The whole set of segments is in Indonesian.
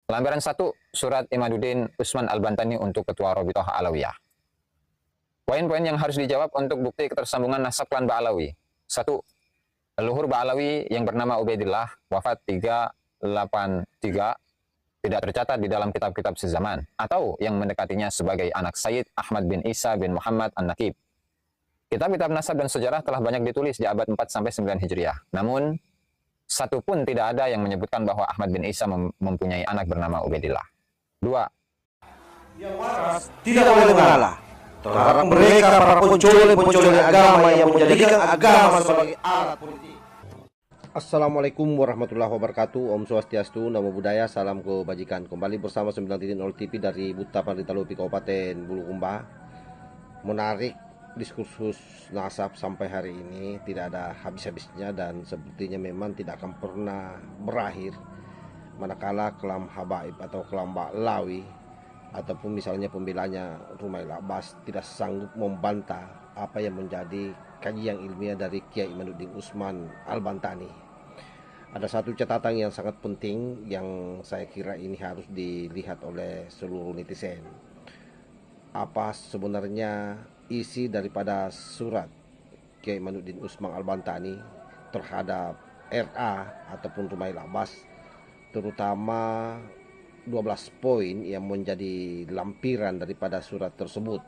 Lampiran 1, Surat Imaduddin Usman Al-Bantani untuk Ketua Rabithah Alawiyah. Poin-poin yang harus dijawab untuk bukti ketersambungan nasab klan Ba'alawi. 1. Leluhur Ba'alawi yang bernama Ubaidillah, wafat 383, tidak tercatat di dalam kitab-kitab sezaman, atau yang mendekatinya sebagai anak Sayyid Ahmad bin Isa bin Muhammad An-Naqib. Kitab-kitab nasab dan sejarah telah banyak ditulis di abad 4-9 Hijriah. Namun, satu pun tidak ada yang menyebutkan bahwa Ahmad bin Isa mempunyai anak bernama Ubaidillah. 2. Yang waras tidak boleh mengalah terhadap mereka para pencuri agama yang menjadikan agama sebagai alat politik. Assalamualaikum warahmatullahi wabarakatuh. Om Swastiastu, Namo Buddhaya, salam kebajikan. Kembali bersama 9.0 TV dari Buta Panditalupi Kabupaten Bulukumba. Menarik diskursus nasab sampai hari ini tidak ada habis-habisnya dan sepertinya memang tidak akan pernah berakhir manakala kelam habaib atau kelam Ba'alawi ataupun misalnya pembelanya Rumail Abbas tidak sanggup membantah apa yang menjadi kajian ilmiah dari Kiai Imaduddin Usman Al-Bantani. Ada satu catatan yang sangat penting yang saya kira ini harus dilihat oleh seluruh netizen. Apa sebenarnya isi daripada surat Kiai Imaduddin Usman Al-Bantani terhadap RA ataupun Rumail Abbas, terutama 12 poin yang menjadi lampiran daripada surat tersebut.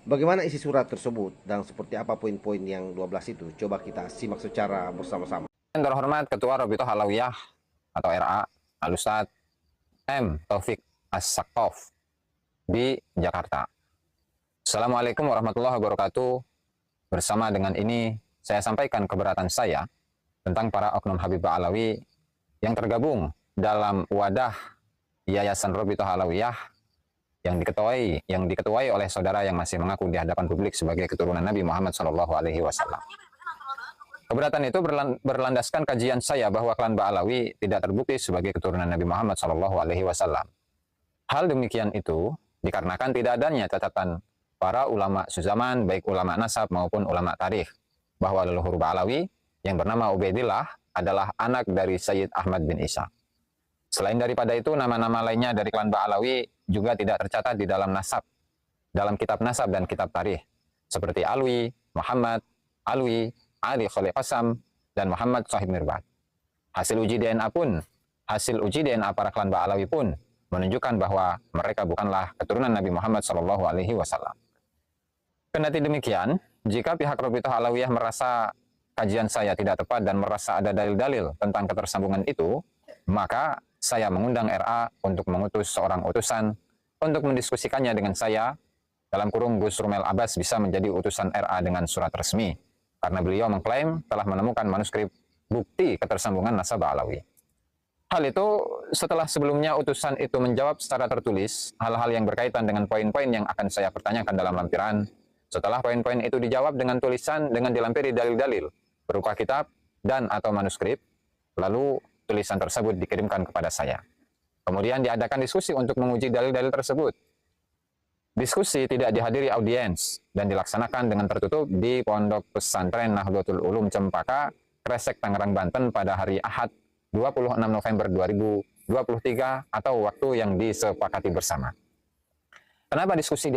Bagaimana isi surat tersebut dan seperti apa poin-poin yang 12 itu? Coba kita simak secara bersama-sama. Yang terhormat Ketua Rabithah Alawiyah atau RA Al-Ustadz M. Taufik As-Saqqaf di Jakarta. Assalamualaikum warahmatullahi wabarakatuh. Bersama dengan ini saya sampaikan keberatan saya tentang para oknum Habib Ba'alawi yang tergabung dalam wadah Yayasan Rabithah Alawiyah yang diketuai oleh saudara yang masih mengaku di hadapan publik sebagai keturunan Nabi Muhammad SAW. Keberatan itu berlandaskan kajian saya bahwa klan Ba'alawi tidak terbukti sebagai keturunan Nabi Muhammad SAW. Hal demikian itu dikarenakan tidak adanya catatan para ulama sezaman, baik ulama nasab maupun ulama tarikh, bahwa leluhur Ba'alawi yang bernama Ubaidillah adalah anak dari Sayyid Ahmad bin Isa. Selain daripada itu, nama-nama lainnya dari klan Ba'alawi juga tidak tercatat di dalam nasab, dalam kitab nasab dan kitab tarikh, seperti Alwi, Muhammad, Alwi, Ali Khalil Qasam, dan Muhammad Sahib Mirbad. Hasil uji DNA para klan Ba'alawi pun menunjukkan bahwa mereka bukanlah keturunan Nabi Muhammad SAW. Kendati demikian, jika pihak Rabithah Alawiyah merasa kajian saya tidak tepat dan merasa ada dalil-dalil tentang ketersambungan itu, maka saya mengundang RA untuk mengutus seorang utusan untuk mendiskusikannya dengan saya, dalam kurung Gus Rumail Abbas bisa menjadi utusan RA dengan surat resmi, karena beliau mengklaim telah menemukan manuskrip bukti ketersambungan nasab Ba'alawi. Hal itu setelah sebelumnya utusan itu menjawab secara tertulis hal-hal yang berkaitan dengan poin-poin yang akan saya pertanyakan dalam lampiran. Setelah poin-poin itu dijawab dengan tulisan dengan dilampiri dalil-dalil berupa kitab dan atau manuskrip, lalu tulisan tersebut dikirimkan kepada saya. Kemudian diadakan diskusi untuk menguji dalil-dalil tersebut. Diskusi tidak dihadiri audiens dan dilaksanakan dengan tertutup di Pondok Pesantren Nahdlatul Ulum Cempaka, Kresek, Tangerang, Banten pada hari Ahad 26 November 2023 atau waktu yang disepakati bersama. Kenapa diskusi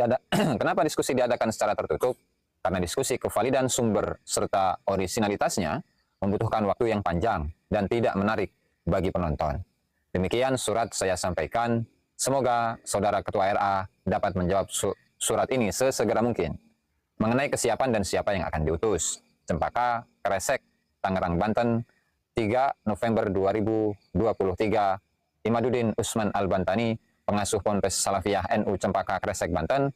diadakan secara tertutup? Karena diskusi kevalidan sumber serta orisinalitasnya membutuhkan waktu yang panjang dan tidak menarik bagi penonton. Demikian surat saya sampaikan. Semoga saudara Ketua RA dapat menjawab surat ini sesegera mungkin mengenai kesiapan dan siapa yang akan diutus. Cempaka, Kresek, Tangerang, Banten, 3 November 2023, Imaduddin Usman Al-Bantani, pengasuh Ponpes Salafiyah NU Cempaka, Kresek, Banten,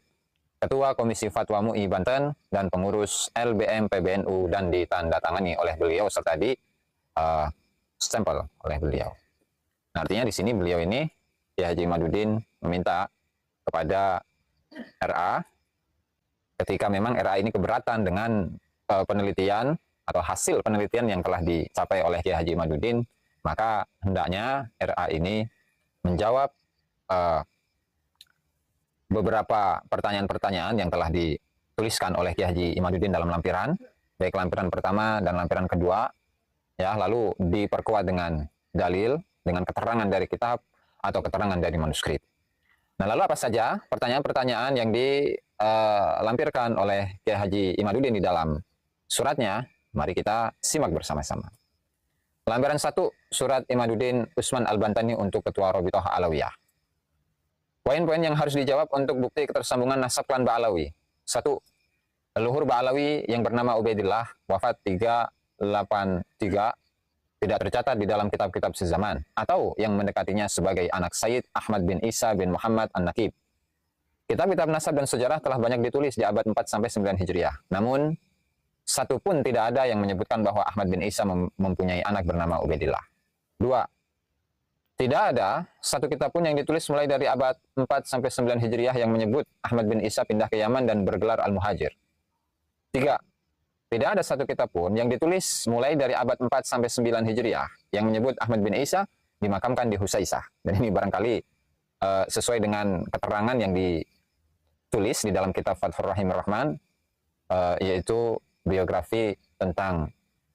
Ketua Komisi Fatwa MUI Banten, dan pengurus LBM PBNU, dan ditandatangani oleh beliau serta di stempel oleh beliau. Nah, artinya di sini beliau ini, Kiai Haji Imaduddin, meminta kepada RA ketika memang RA ini keberatan dengan penelitian atau hasil penelitian yang telah dicapai oleh Kiai Haji Imaduddin, maka hendaknya RA ini menjawab beberapa pertanyaan-pertanyaan yang telah dituliskan oleh Kiai Haji Imaduddin dalam lampiran, baik lampiran pertama dan lampiran kedua, ya, lalu diperkuat dengan dalil, dengan keterangan dari kitab atau keterangan dari manuskrip. Nah, lalu apa saja pertanyaan-pertanyaan yang dilampirkan oleh Kiai Haji Imaduddin di dalam suratnya? Mari kita simak bersama-sama. Lampiran 1, surat Imaduddin Usman Al-Bantani untuk Ketua Rabithah Alawiyah. Poin-poin yang harus dijawab untuk bukti ketersambungan nasab klan Ba'alawi. 1. Leluhur Ba'alawi yang bernama Ubaidillah, wafat 383, tidak tercatat di dalam kitab-kitab sezaman, atau yang mendekatinya sebagai anak Sayyid Ahmad bin Isa bin Muhammad An-Nakib. Kitab-kitab nasab dan sejarah telah banyak ditulis di abad 4-9 Hijriah. Namun, satu pun tidak ada yang menyebutkan bahwa Ahmad bin Isa mempunyai anak bernama Ubaidillah. 2. Tidak ada satu kitab pun yang ditulis mulai dari abad 4-9 Hijriah yang menyebut Ahmad bin Isa pindah ke Yaman dan bergelar Al-Muhajir. 3. Tidak ada satu kitab pun yang ditulis mulai dari abad 4-9 Hijriah yang menyebut Ahmad bin Isa dimakamkan di Husaisah. Dan ini barangkali sesuai dengan keterangan yang ditulis di dalam kitab Fathur Rahim Rahman, yaitu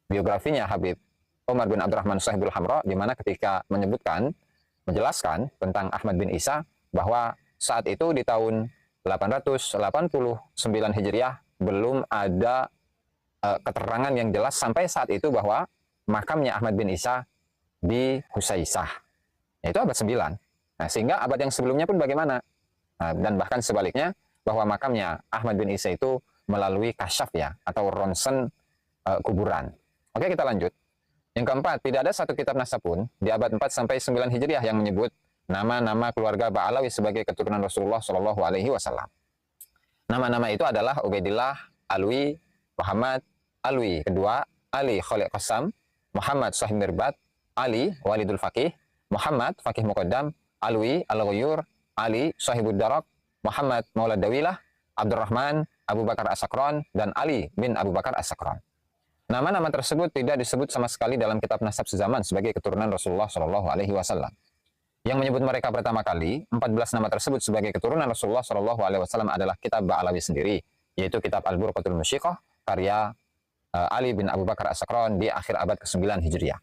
biografinya Habib Umar bin Abdurrahman Shahibul Hamra, di mana ketika menjelaskan tentang Ahmad bin Isa bahwa saat itu di tahun 889 Hijriah belum ada keterangan yang jelas sampai saat itu bahwa makamnya Ahmad bin Isa di Husaisah. Itu abad 9. Nah, sehingga abad yang sebelumnya pun bagaimana? Nah, dan bahkan sebaliknya, bahwa makamnya Ahmad bin Isa itu melalui kasyaf ya, atau ronsen kuburan. Oke, kita lanjut. Yang keempat, tidak ada satu kitab nasab pun di abad 4-9 Hijriah yang menyebut nama-nama keluarga Ba'alawi sebagai keturunan Rasulullah Shallallahu Alaihi Wasallam. Nama-nama itu adalah Ubaidillah, Alwi, Muhammad, Alwi kedua, Ali Khaliq Qassam, Muhammad Sahib Mirbat, Ali Walidul Faqih, Muhammad Faqih Muqaddam, Alwi Al-Ghuyur, Ali Sahibud Darak, Muhammad Maulad Dawilah, Abdurrahman Abu Bakar As-Sakran, dan Ali bin Abu Bakar As-Sakran. Nama-nama tersebut tidak disebut sama sekali dalam kitab nasab sezaman sebagai keturunan Rasulullah Shallallahu Alaihi Wasallam. Yang menyebut mereka pertama kali, 14 nama tersebut sebagai keturunan Rasulullah Shallallahu Alaihi Wasallam adalah kitab Ba'alawi sendiri, yaitu kitab Al-Burqatul Musyiqah, karya Ali bin Abu Bakar As-Sakran di akhir abad ke-9 Hijriah.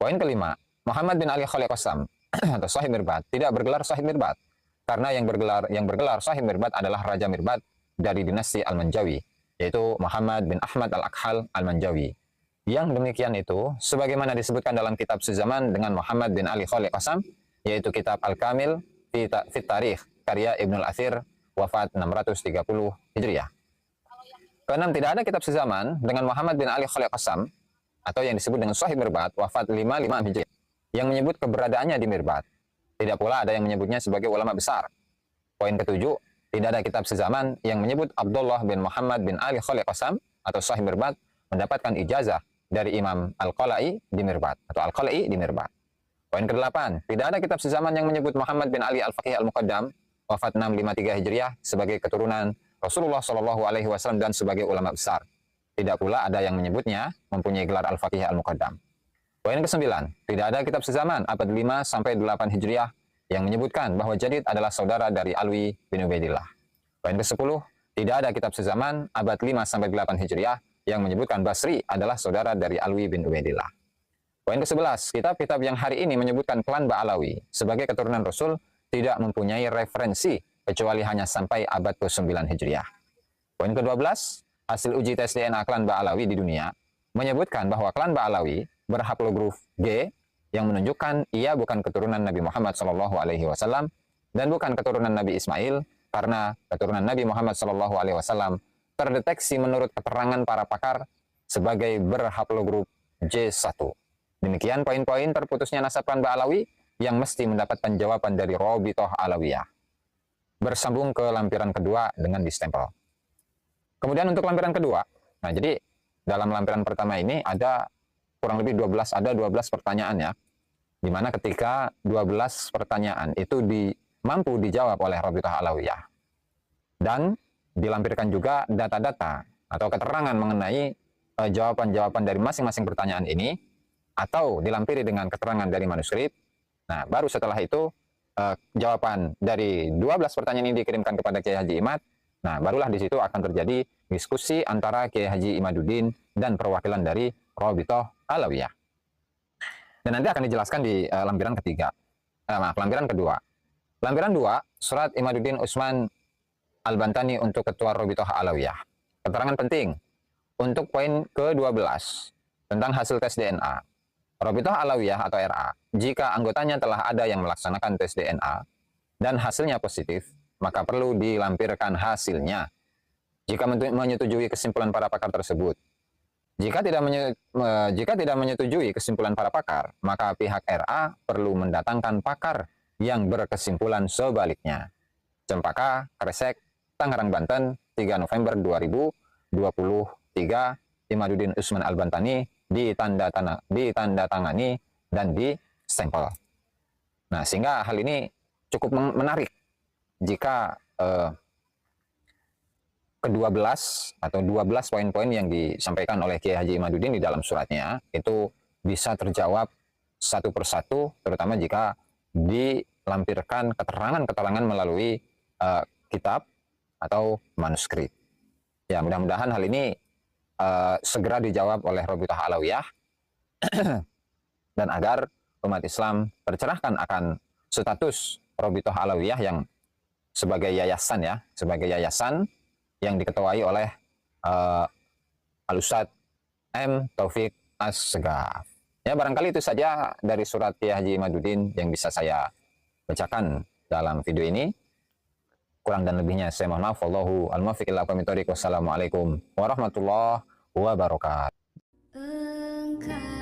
Poin kelima, Muhammad bin Ali Khaliq Qassam atau Sahib Mirbat tidak bergelar Sahib Mirbat, karena yang bergelar Sahib Mirbat adalah Raja Mirbat dari dinasti Al-Manjawi, yaitu Muhammad bin Ahmad Al-Akhal Al-Manjawi. Yang demikian itu sebagaimana disebutkan dalam kitab sezaman dengan Muhammad bin Ali Khaliq Qassam, yaitu kitab Al-Kamil Fit Tarikh karya Ibnul Athir, wafat 630 Hijriah. Keenam, tidak ada kitab sezaman dengan Muhammad bin Ali Khaliq Qassam atau yang disebut dengan Sahib Mirbat, wafat 55 Hijriah, yang menyebut keberadaannya di Mirbat. Tidak pula ada yang menyebutnya sebagai ulama besar. Poin ketujuh, tidak ada kitab sezaman yang menyebut Abdullah bin Muhammad bin Ali Khaliq Qassam atau Sahib Mirbat mendapatkan ijazah dari Imam Al-Qala'i di Mirbat atau Al-Qala'i di Mirbat. Poin ke-8, tidak ada kitab sezaman yang menyebut Muhammad bin Ali Al-Faqih Al-Muqaddam, wafat 653 Hijriah, sebagai keturunan Rasulullah Shallallahu Alaihi Wasallam dan sebagai ulama besar. Tidak pula ada yang menyebutnya mempunyai gelar Al-Faqih Al-Muqaddam. Poin ke-9, tidak ada kitab sezaman abad 5 sampai 8 Hijriah yang menyebutkan bahwa Jadid adalah saudara dari Alwi bin Ubaidillah. Poin ke-10, tidak ada kitab sezaman abad 5 sampai 8 Hijriah yang menyebutkan Basri adalah saudara dari Alwi bin Ubaidillah. Poin ke-11, kitab-kitab yang hari ini menyebutkan klan Ba'alawi sebagai keturunan Rasul tidak mempunyai referensi kecuali hanya sampai abad ke-9 Hijriah. Poin ke-12, hasil uji tes DNA klan Ba'alawi di dunia menyebutkan bahwa klan Ba'alawi berhaplogruf G yang menunjukkan ia bukan keturunan Nabi Muhammad SAW dan bukan keturunan Nabi Ismail, karena keturunan Nabi Muhammad SAW terdeteksi menurut keterangan para pakar sebagai berhaplogruf J1. Demikian poin-poin terputusnya nasab klan Ba'alawi yang mesti mendapatkan jawaban dari Rabithah Alawiyah. Bersambung ke lampiran kedua dengan distempel. Kemudian untuk lampiran kedua, nah jadi dalam lampiran pertama ini ada kurang lebih 12 pertanyaan ya, di mana ketika 12 pertanyaan itu mampu dijawab oleh Rabithah Alawiyah dan dilampirkan juga data-data atau keterangan mengenai jawaban-jawaban dari masing-masing pertanyaan ini, atau dilampiri dengan keterangan dari manuskrip. Nah, baru setelah itu jawaban dari 12 pertanyaan ini dikirimkan kepada Kiai Haji Imad. Nah, barulah di situ akan terjadi diskusi antara Kiai Haji Imaduddin dan perwakilan dari Rabithah Alawiyah. Dan nanti akan dijelaskan di lampiran ketiga. lampiran kedua. Lampiran 2, surat Imaduddin Usman Al-Bantani untuk Ketua Robitoh Alawiyah. Keterangan penting untuk poin ke-12 tentang hasil tes DNA. Robitoh Alawiyah atau RA, jika anggotanya telah ada yang melaksanakan tes DNA dan hasilnya positif, maka perlu dilampirkan hasilnya. Jika menyetujui kesimpulan para pakar tersebut. Jika tidak menyetujui kesimpulan para pakar, maka pihak RA perlu mendatangkan pakar yang berkesimpulan sebaliknya. Cempaka, Kresek, Tangerang, Banten, 3 November 2023, Imaduddin Usman Al-Bantani ditandatangani dan distempel. Nah, sehingga hal ini cukup menarik jika ke-12 atau 12 poin-poin yang disampaikan oleh Kiai Haji Imaduddin di dalam suratnya itu bisa terjawab satu persatu, terutama jika dilampirkan keterangan-keterangan melalui kitab atau manuskrip. Ya, mudah-mudahan hal ini segera dijawab oleh Robitoh Alawiyah dan agar umat Islam tercerahkan akan status Robitoh Alawiyah yang sebagai yayasan yang diketuai oleh Al-Ustadz M. Taufik As-Segaf. Ya, barangkali itu saja dari surat Kiai Haji Imaduddin yang bisa saya bacakan dalam video ini. Kurang dan lebihnya saya mohon maaf. Wallahu al-muwaffiq ila aqwamit thoriq. Wassalamualaikum warahmatullahi wabarakatuh.